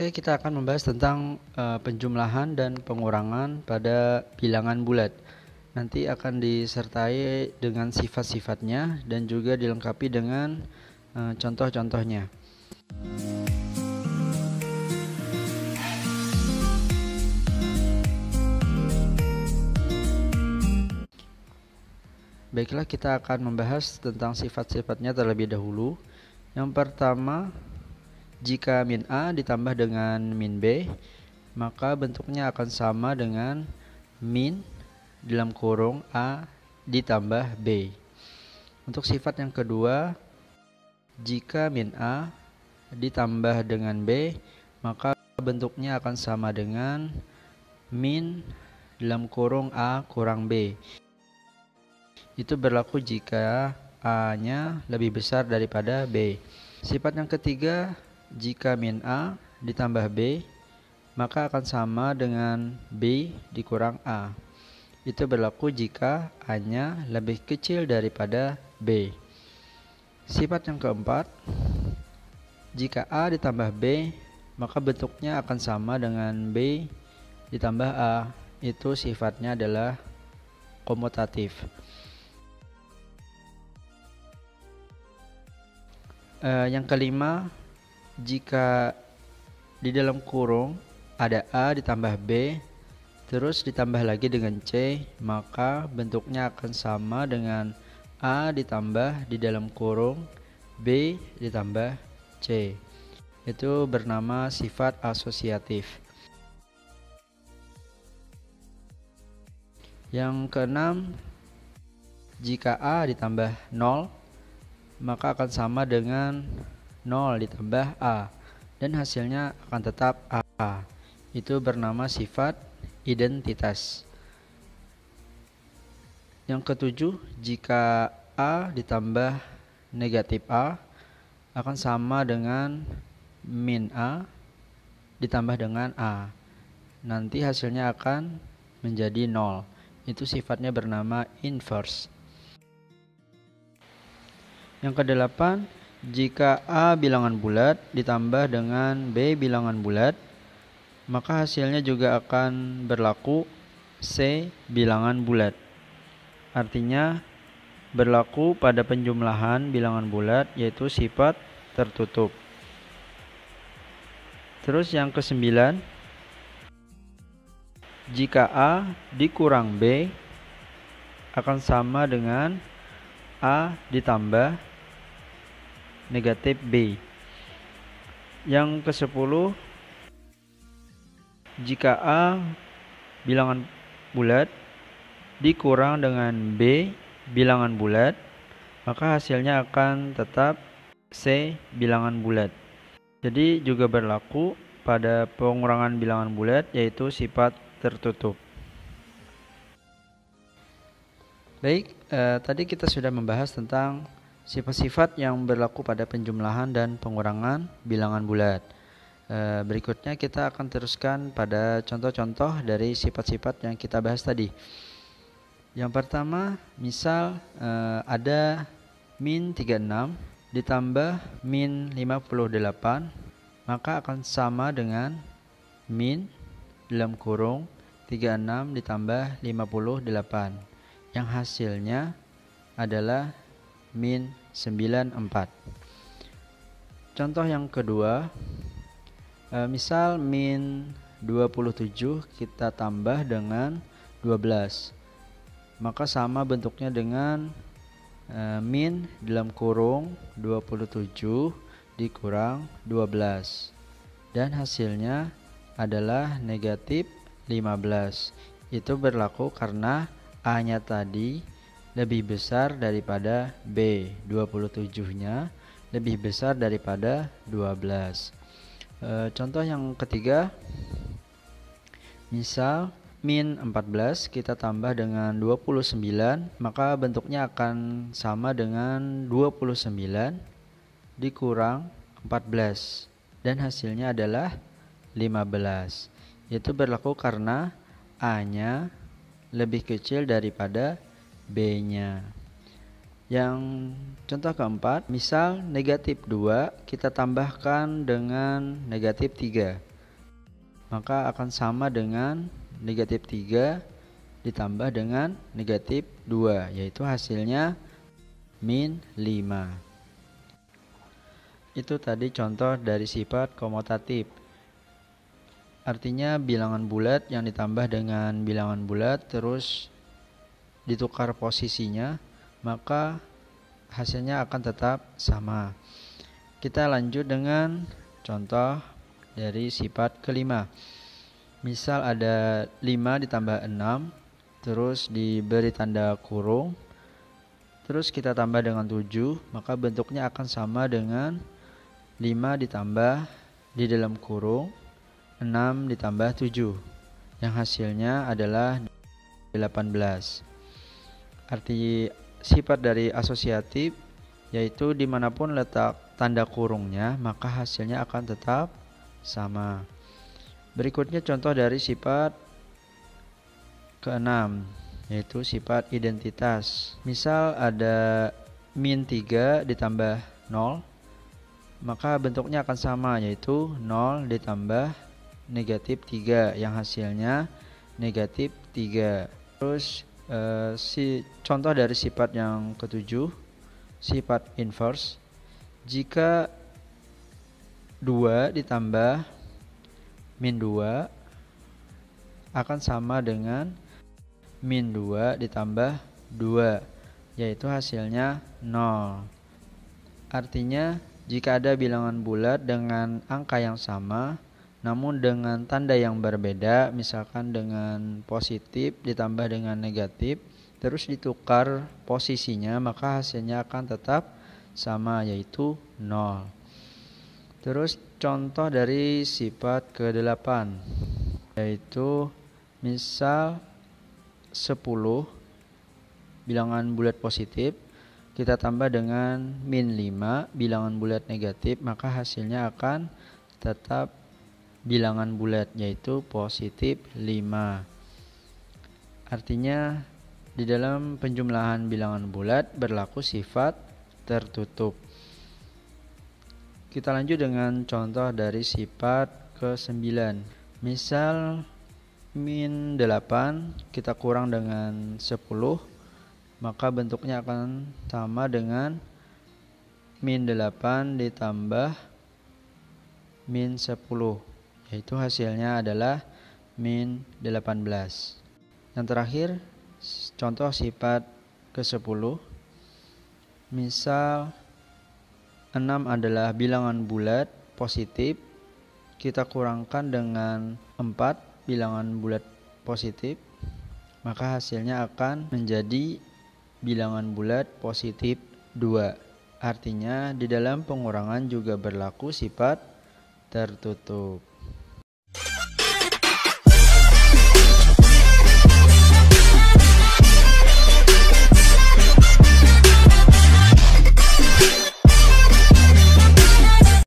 Oke, kita akan membahas tentang penjumlahan dan pengurangan pada bilangan bulat. Nanti akan disertai dengan sifat-sifatnya dan juga dilengkapi dengan contoh-contohnya. Baiklah, kita akan membahas tentang sifat-sifatnya terlebih dahulu. Yang pertama, jika min A ditambah dengan min B, maka bentuknya akan sama dengan min dalam kurung A ditambah B. Untuk sifat yang kedua, jika min A ditambah dengan B, maka bentuknya akan sama dengan min dalam kurung A kurang B. Itu berlaku jika A-nya lebih besar daripada B. Sifat yang ketiga, jika min A ditambah B, maka akan sama dengan B dikurang A. Itu berlaku jika A-nya lebih kecil daripada B. Sifat yang keempat, jika A ditambah B, maka bentuknya akan sama dengan B ditambah A. Itu sifatnya adalah komutatif. Yang kelima, jika di dalam kurung ada A ditambah B terus ditambah lagi dengan C, maka bentuknya akan sama dengan A ditambah di dalam kurung B ditambah C. Itu bernama sifat asosiatif. Yang keenam, jika A ditambah 0, maka akan sama dengan 0 ditambah A, dan hasilnya akan tetap A. Itu bernama sifat identitas. Yang ketujuh, jika A ditambah negatif A akan sama dengan min A ditambah dengan A. Nanti hasilnya akan menjadi 0. Itu sifatnya bernama inverse. Yang kedelapan, jika A bilangan bulat ditambah dengan B bilangan bulat, maka hasilnya juga akan berlaku C bilangan bulat. Artinya berlaku pada penjumlahan bilangan bulat, yaitu sifat tertutup. Terus yang kesembilan, jika A dikurang B akan sama dengan A ditambah negatif B. Yang ke-10, jika A bilangan bulat dikurang dengan B bilangan bulat, maka hasilnya akan tetap C bilangan bulat. Jadi juga berlaku pada pengurangan bilangan bulat, yaitu sifat tertutup. Baik, tadi kita sudah membahas tentang sifat-sifat yang berlaku pada penjumlahan dan pengurangan bilangan bulat. Berikutnya kita akan teruskan pada contoh-contoh dari sifat-sifat yang kita bahas tadi. Yang pertama, misal ada min 36 ditambah min 58, maka akan sama dengan min dalam kurung 36 ditambah 58, yang hasilnya adalah min 94. Contoh yang kedua, misal min 27 kita tambah dengan 12, maka sama bentuknya dengan min dalam kurung 27 dikurang 12, dan hasilnya adalah negatif 15. Itu berlaku karena A-nya tadi lebih besar daripada B, 27-nya lebih besar daripada 12. Contoh yang ketiga, misal min 14 kita tambah dengan 29, maka bentuknya akan sama dengan 29 dikurang 14, dan hasilnya adalah 15. Itu berlaku karena A-nya lebih kecil daripada B-nya. Yang contoh keempat, misal negatif 2 kita tambahkan dengan negatif 3, maka akan sama dengan negatif 3 ditambah dengan negatif 2, yaitu hasilnya min 5. Itu tadi contoh dari sifat komutatif. Artinya bilangan bulat yang ditambah dengan bilangan bulat terus ditukar posisinya, maka hasilnya akan tetap sama. Kita lanjut dengan contoh dari sifat kelima. Misal ada 5 ditambah 6, terus diberi tanda kurung, terus kita tambah dengan 7, maka bentuknya akan sama dengan 5 ditambah di dalam kurung 6 ditambah 7, yang hasilnya adalah 18. Arti sifat dari asosiatif yaitu dimanapun letak tanda kurungnya, maka hasilnya akan tetap sama. Berikutnya contoh dari sifat keenam, yaitu sifat identitas. Misal ada min 3 ditambah 0, maka bentuknya akan sama, yaitu 0 ditambah negatif 3, yang hasilnya negatif 3. Terus contoh dari sifat yang ketujuh, sifat inverse. Jika 2 ditambah min 2 akan sama dengan min 2 ditambah 2, yaitu hasilnya 0. Artinya jika ada bilangan bulat dengan angka yang sama namun dengan tanda yang berbeda, misalkan dengan positif ditambah dengan negatif, terus ditukar posisinya, maka hasilnya akan tetap sama, yaitu 0. Terus contoh dari sifat ke-8, yaitu misal 10 bilangan bulat positif kita tambah dengan min 5 bilangan bulat negatif, maka hasilnya akan tetap bilangan bulat, yaitu positif 5. Artinya di dalam penjumlahan bilangan bulat berlaku sifat tertutup. Kita lanjut dengan contoh dari sifat ke-9. Misal min 8 kita kurang dengan 10, maka bentuknya akan sama dengan min 8 ditambah min 10, yaitu hasilnya adalah min 18. Yang terakhir, contoh sifat ke-10. Misal 6 adalah bilangan bulat positif, kita kurangkan dengan 4 bilangan bulat positif, maka hasilnya akan menjadi bilangan bulat positif 2. Artinya di dalam pengurangan juga berlaku sifat tertutup.